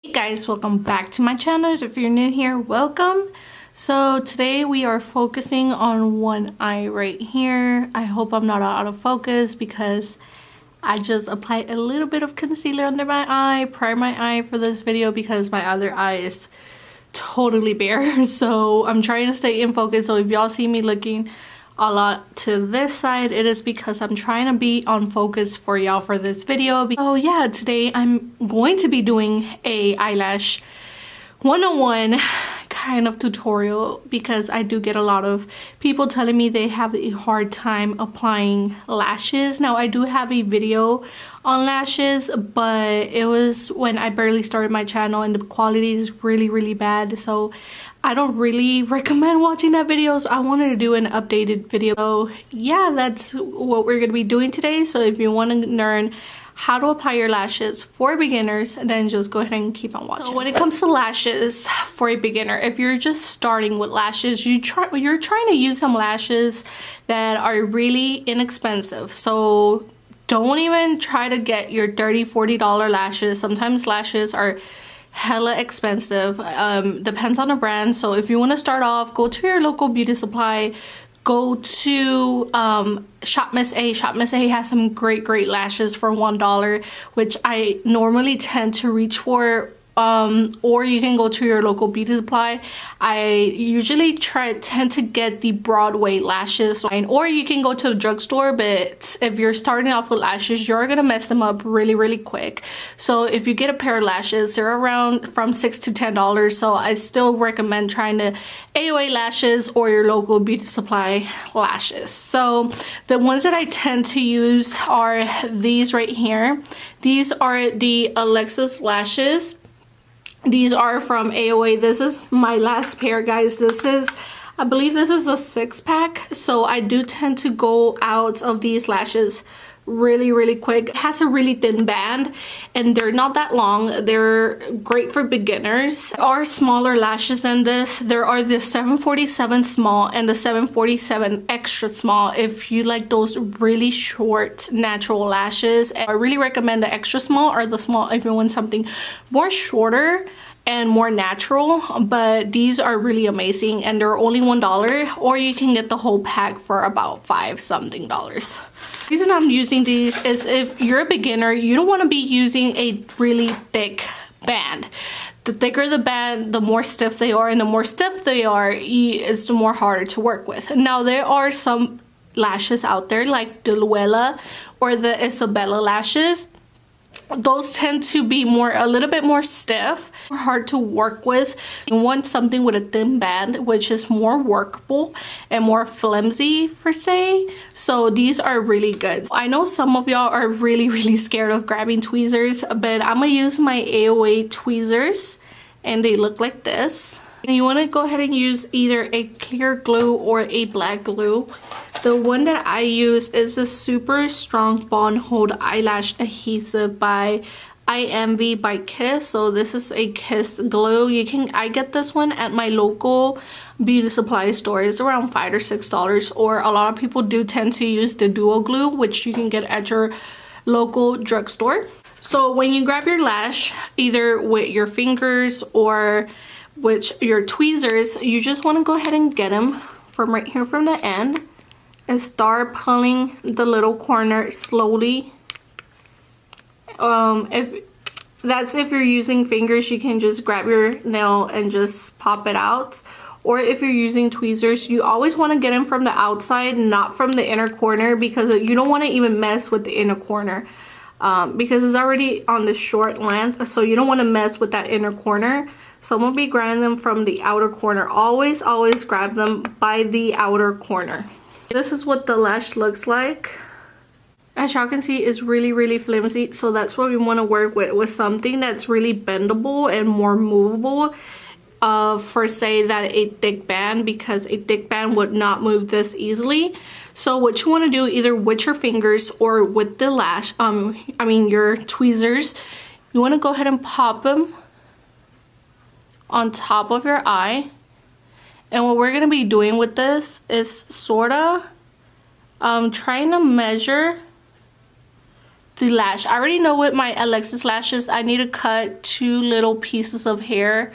Hey guys, welcome back to my channel. If you're new here, welcome. So today we are focusing on one eye right here. I hope I'm not out of focus because I just applied a little bit of concealer under my eye, primed my eye for this video because my other eye is totally bare. So I'm trying to stay in focus. So if y'all see me looking a lot to this side, it is because I'm trying to be on focus for y'all for this video. Oh yeah, today I'm going to be doing a eyelash 101 kind of tutorial because I do get a lot of people telling me they have a hard time applying lashes. Now I do have a video on lashes, but it was when I barely started my channel and the quality is really bad, so I don't really recommend watching that video. So I wanted to do an updated video. So yeah, that's what we're going to be doing today. So if you want to learn how to apply your lashes for beginners, then just go ahead and keep on watching. So when it comes to lashes for a beginner, if you're just starting with lashes, you're trying to use some lashes that are really inexpensive. So don't even try to get your $30–40 lashes. Sometimes lashes are hella expensive. Depends on the brand. So if you want to start off, go to your local beauty supply. Go to Shop Miss A. Shop Miss A has some great lashes for $1, which I normally tend to reach for. Or you can go to your local beauty supply. I usually tend to get the Broadway lashes, or you can go to the drugstore, but if you're starting off with lashes, you're gonna mess them up really quick. So if you get a pair of lashes, they're around from $6 to $10, so I still recommend trying to AOA lashes or your local beauty supply lashes. So the ones that I tend to use are these right here. These are the Alexis lashes. These are from AOA. This is my last pair, guys. This is, I believe this is a 6-pack. So I do tend to go out of these lashes really quick. It has a really thin band and they're not that long. They're great for beginners. There are smaller lashes than this. There are the 747 small and the 747 extra small if you like those really short natural lashes. And I really recommend the extra small or the small if you want something more shorter and more natural, but these are really amazing and they're only $1, or you can get the whole pack for about $5-something. The reason I'm using these is if you're a beginner, you don't want to be using a really thick band. The thicker the band, the more stiff they are, and the more stiff they are, it's the more harder to work with. Now there are some lashes out there like the Luella or the Isabella lashes. Those tend to be a little bit more stiff, hard to work with. You want something with a thin band, which is more workable and more flimsy per se. So these are really good. I know some of y'all are really scared of grabbing tweezers, but I'm gonna use my AOA tweezers and they look like this. And you want to go ahead and use either a clear glue or a black glue. The one that I use is a super strong bond hold eyelash adhesive by IMV by Kiss. So this is a Kiss glue. I get this one at my local beauty supply store. It's around $5 or $6, or a lot of people do tend to use the duo glue, which you can get at your local drugstore. So when you grab your lash, either with your fingers or with your tweezers, you just want to go ahead and get them from right here from the end and start pulling the little corner slowly. If you're using fingers, you can just grab your nail and just pop it out. Or if you're using tweezers, you always want to get them from the outside, not from the inner corner, because you don't want to even mess with the inner corner. Because it's already on the short length, so you don't want to mess with that inner corner. So I'm going to be grabbing them from the outer corner. Always grab them by the outer corner. This is what the lash looks like. As y'all can see, it's really flimsy, so that's what we want to work with something that's really bendable and more movable. For say that a thick band, because a thick band would not move this easily. So what you want to do, either with your fingers or with the lash, your tweezers, you want to go ahead and pop them on top of your eye. And what we're going to be doing with this is sort of trying to measure the lash. I already know with my Eyelashes lashes, I need to cut 2 little pieces of hair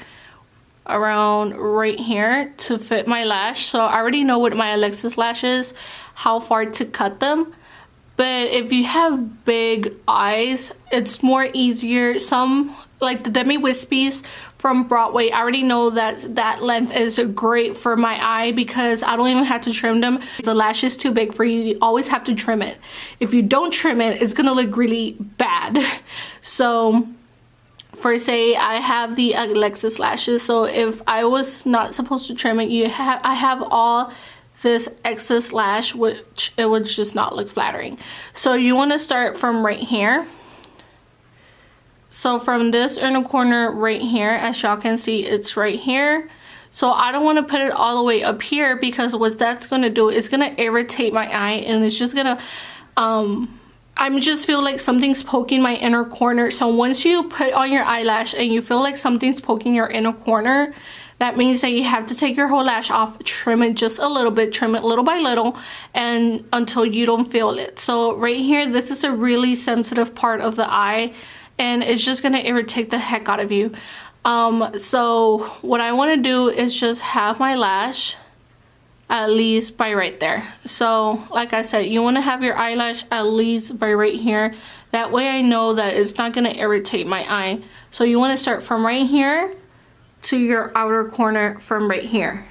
around right here to fit my lash. So I already know with my Eyelashes lashes how far to cut them. But if you have big eyes, it's more easier. Some, like the demi wispies from Broadway, I already know that that length is great for my eye because I don't even have to trim them. If the lash is too big for you, you always have to trim it. If you don't trim it, it's gonna look really bad. So for say I have the Eyelashes lashes, so if I was not supposed to trim it, I have all this excess lash, which it would just not look flattering. So you want to start from right here. So from this inner corner right here, as y'all can see, it's right here. So I don't want to put it all the way up here because what that's going to do is going to irritate my eye, and it's just going to I just feel like something's poking my inner corner. So once you put on your eyelash and you feel like something's poking your inner corner, that means that you have to take your whole lash off, trim it just a little bit, trim it little by little, and until you don't feel it. So right here, this is a really sensitive part of the eye, and it's just gonna irritate the heck out of you. So what I want to do is just have my lash at least by right there. So like I said, you want to have your eyelash at least by right here. That way I know that it's not gonna irritate my eye. So you want to start from right here to your outer corner from right here.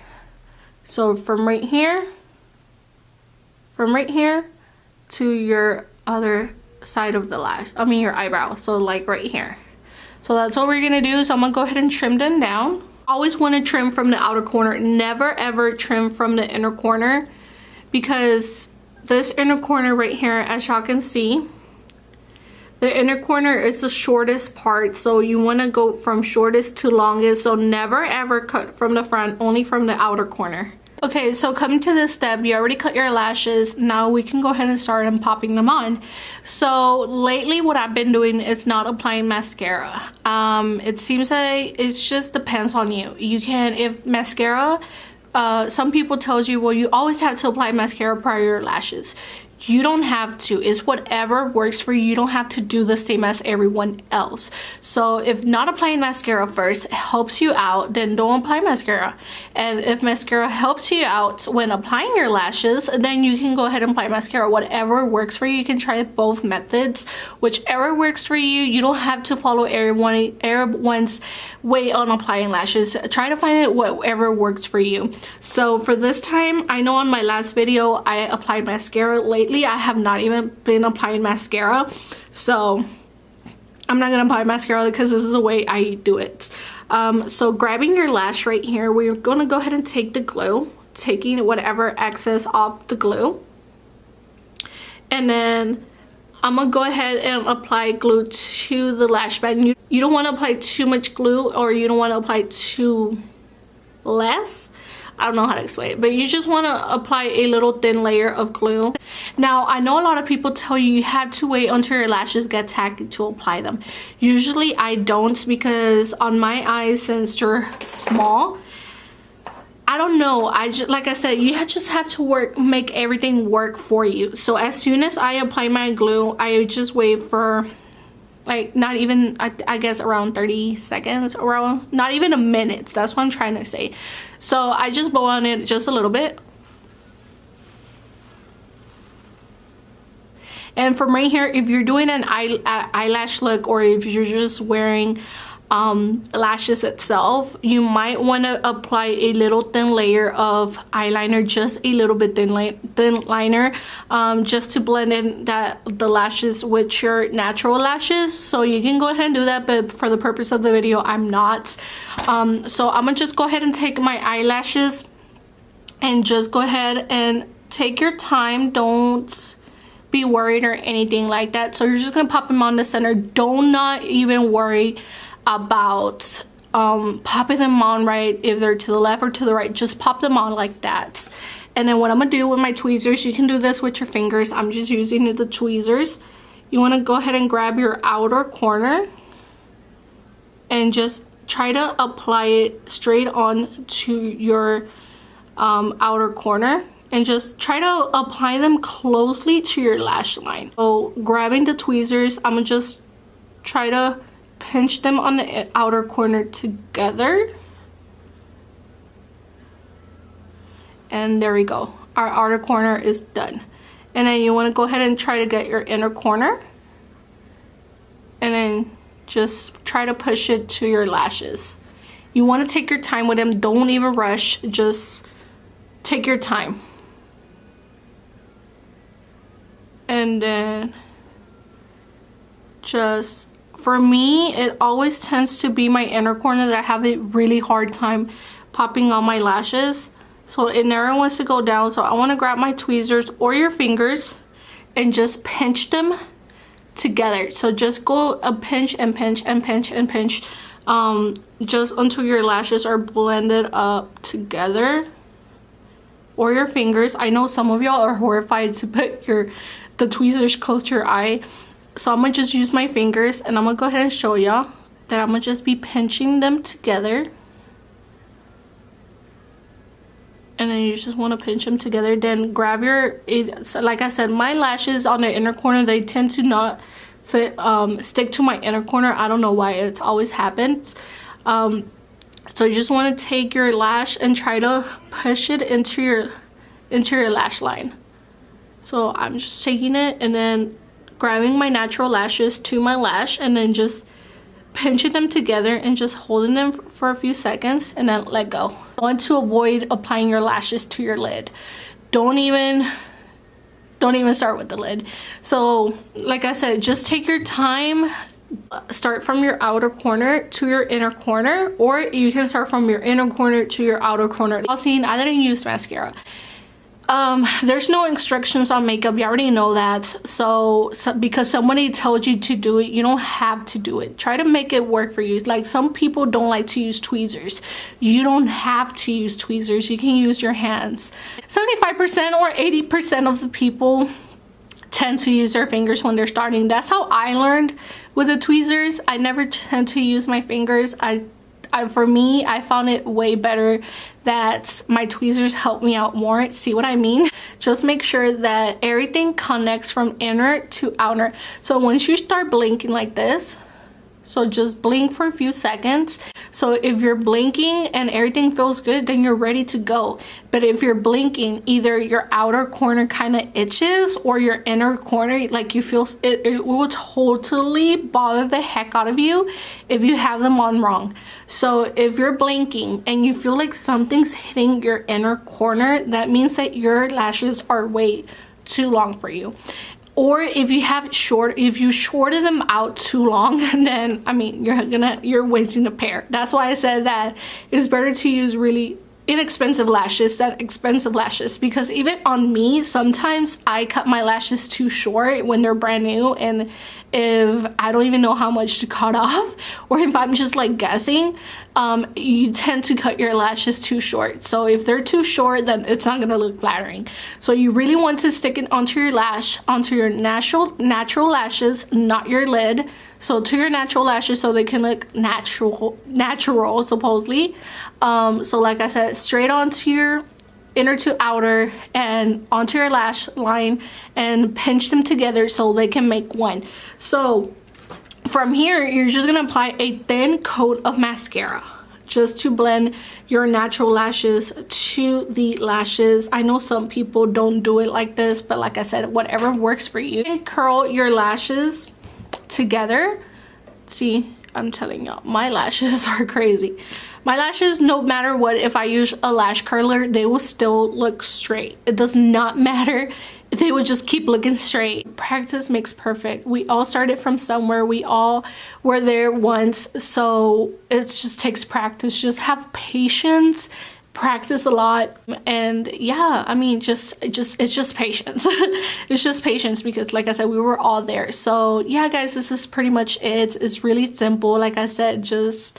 So from right here to your other side of the lash, I mean your eyebrow, so like right here. So that's what we're gonna do. So I'm gonna go ahead and trim them down. Always want to trim from the outer corner, never ever trim from the inner corner, because this inner corner right here, as y'all can see, the inner corner is the shortest part, so you want to go from shortest to longest. So never ever cut from the front, only from the outer corner. Okay, so coming to this step, you already cut your lashes. Now we can go ahead and start and popping them on. So lately what I've been doing is not applying mascara. It seems like it just depends on you. You can, if mascara, some people tells you, well, you always have to apply mascara prior to your lashes. You don't have to. It's whatever works for you. You don't have to do the same as everyone else. So if not applying mascara first helps you out, then don't apply mascara. And if mascara helps you out when applying your lashes, then you can go ahead and apply mascara. Whatever works for you. You can try both methods. Whichever works for you. You don't have to follow everyone's way on applying lashes. Try to find it whatever works for you. So for this time, I know on my last video I applied mascara. Lately I have not even been applying mascara, so I'm not gonna apply mascara because this is the way I do it. So grabbing your lash right here, we're gonna go ahead and take the glue, taking whatever excess off the glue, and then I'm gonna go ahead and apply glue to the lash band. You don't want to apply too much glue, or you don't want to apply too less. I don't know how to explain it, but you just want to apply a little thin layer of glue. Now, I know a lot of people tell you you have to wait until your lashes get tacky to apply them. Usually I don't, because on my eyes, since they're small, I don't know, like I said, you just have to make everything work for you. So as soon as I apply my glue, I just wait for like not even, I guess around 30 seconds, around not even a minute. That's what I'm trying to say. So I just blow on it just a little bit. And from right here, if you're doing an eyelash look, or if you're just wearing lashes itself, you might want to apply a little thin layer of eyeliner, just a little bit thin liner, just to blend in the lashes with your natural lashes. So you can go ahead and do that, but for the purpose of the video, I'm not. So I'm gonna just go ahead and take my eyelashes and just go ahead and take your time. Don't be worried or anything like that. So you're just gonna pop them on the center. Do not even worry about popping them on right if they're to the left or to the right. Just pop them on like that. And then what I'm gonna do with my tweezers, you can do this with your fingers, I'm just using the tweezers. You want to go ahead and grab your outer corner and just try to apply it straight on to your outer corner. and just try to apply them closely to your lash line. So grabbing the tweezers, I'm gonna just try to pinch them on the outer corner together. And there we go. Our outer corner is done. And then you want to go ahead and try to get your inner corner. And then just try to push it to your lashes. You want to take your time with them. Don't even rush. Just take your time. And then just, for me, it always tends to be my inner corner that I have a really hard time popping on my lashes. So it never wants to go down. So I want to grab my tweezers or your fingers and just pinch them together. So just go a pinch and pinch and pinch and pinch, just until your lashes are blended up together. Or your fingers. I know some of y'all are horrified to put the tweezers close to your eye. So I'm gonna just use my fingers, and I'm gonna go ahead and show y'all that I'm gonna just be pinching them together. And then you just want to pinch them together. Then grab your, so like I said, my lashes on the inner corner, they tend to not fit, stick to my inner corner. I don't know why, it's always happened. So you just want to take your lash and try to push it into your lash line. So I'm just taking it and then grabbing my natural lashes to my lash, and then just pinching them together and just holding them for a few seconds, and then let go. I want to avoid applying your lashes to your lid. Don't even start with the lid. So like I said, just take your time. Start from your outer corner to your inner corner, or you can start from your inner corner to your outer corner. I didn't use mascara. There's no instructions on makeup, you already know that. So because somebody told you to do it, you don't have to do it. Try to make it work for you. Like, some people don't like to use tweezers. You don't have to use tweezers. You can use your hands. 75% or 80% of the people tend to use their fingers when they're starting. That's how I learned with the tweezers. I never tend to use my fingers. For me, I found it way better that my tweezers help me out more. See what I mean? Just make sure that everything connects from inner to outer. So once you start blinking like this, so just blink for a few seconds. So if you're blinking and everything feels good, then you're ready to go. But if you're blinking, either your outer corner kind of itches, or your inner corner, like you feel, it will totally bother the heck out of you if you have them on wrong. So if you're blinking and you feel like something's hitting your inner corner, that means that your lashes are way too long for you. Or if you shorted them out too long, then I mean you're wasting a pair. That's why I said that it's better to use really inexpensive lashes than expensive lashes, because even on me, sometimes I cut my lashes too short when they're brand new, and if I don't even know how much to cut off, or if I'm just like guessing, you tend to cut your lashes too short. So if they're too short, then it's not gonna look flattering. So you really want to stick it onto your lash, onto your natural lashes, not your lid. So to your natural lashes, so they can look natural supposedly. So like I said, straight onto your inner to outer and onto your lash line, and pinch them together so they can make one. So from here, you're just gonna apply a thin coat of mascara just to blend your natural lashes to the lashes. I know some people don't do it like this, but like I said, whatever works for you. And curl your lashes together. See, I'm telling y'all, my lashes are crazy. My lashes, no matter what, if I use a lash curler, they will still look straight. It does not matter. They will just keep looking straight. Practice makes perfect. We all started from somewhere. We all were there once. So it just takes practice. Just have patience. Practice a lot. And yeah, I mean, it's just patience. It's just patience, because like I said, we were all there. So yeah, guys, this is pretty much it. It's really simple. Like I said, just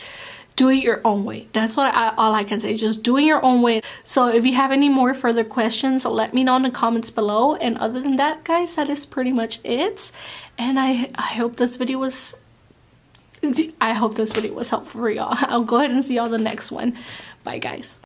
do it your own way. That's what all I can say. Just do it your own way. So if you have any more further questions, let me know in the comments below. And other than that, guys, that is pretty much it. And I hope this video was helpful for y'all. I'll go ahead and see y'all in the next one. Bye, guys.